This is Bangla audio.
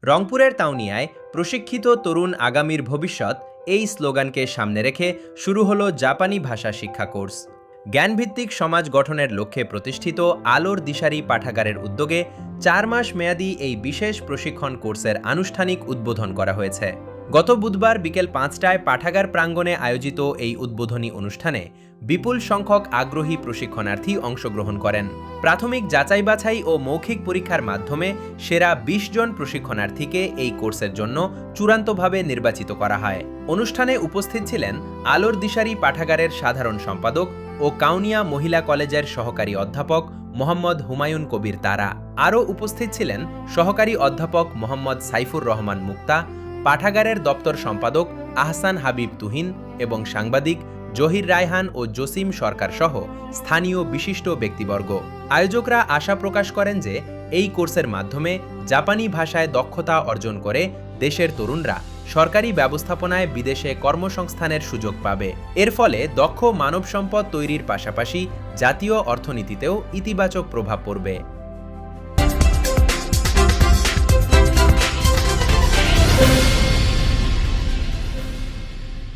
রংপুরের তাউনিয়ায় প্রশিক্ষিত তরুণ আগামীর ভবিষ্যৎ এই স্লোগানকে সামনে রেখে শুরু হলো জাপানি ভাষা শিক্ষা কোর্স। জ্ঞানভিত্তিক সমাজ গঠনের লক্ষ্যে প্রতিষ্ঠিত আলোর দিশারি পাঠাগারের উদ্যোগে ৪ মাস মেয়াদী এই বিশেষ প্রশিক্ষণ কোর্সের আনুষ্ঠানিক উদ্বোধন করা হয়েছে। গত বুধবার বিকেল ৫টায় পাঠাগার প্রাঙ্গণে আয়োজিত এই উদ্বোধনী অনুষ্ঠানে বিপুল সংখ্যক আগ্রহী প্রশিক্ষণার্থী অংশগ্রহণ করেন। প্রাথমিক যাচাই বাছাই ও মৌখিক পরীক্ষার মাধ্যমে সেরা ২০ জন প্রশিক্ষণার্থীকে এই কোর্সের জন্য চূড়ান্তভাবে নির্বাচিত করা হয়। অনুষ্ঠানে উপস্থিত ছিলেন আলোর দিশারি পাঠাগারের সাধারণ সম্পাদক ও কাউনিয়া মহিলা কলেজের সহকারী অধ্যাপক মোহাম্মদ হুমায়ুন কবির তারা। আরও উপস্থিত ছিলেন সহকারী অধ্যাপক মোহাম্মদ সাইফুর রহমান মুক্তা, পাঠাগারের দপ্তর সম্পাদক আহসান হাবিব তুহিন এবং সাংবাদিক জহির রায়হান ও জসিম সরকার সহ স্থানীয় বিশিষ্ট ব্যক্তিবর্গ। আয়োজকরা আশা প্রকাশ করেন যে এই কোর্সের মাধ্যমে জাপানি ভাষায় দক্ষতা অর্জন করে দেশের তরুণরা সরকারি ব্যবস্থাপনায় বিদেশে কর্মসংস্থানের সুযোগ পাবে। এর ফলে দক্ষ মানব সম্পদ তৈরির পাশাপাশি জাতীয় অর্থনীতিতেও ইতিবাচক প্রভাব পড়বে।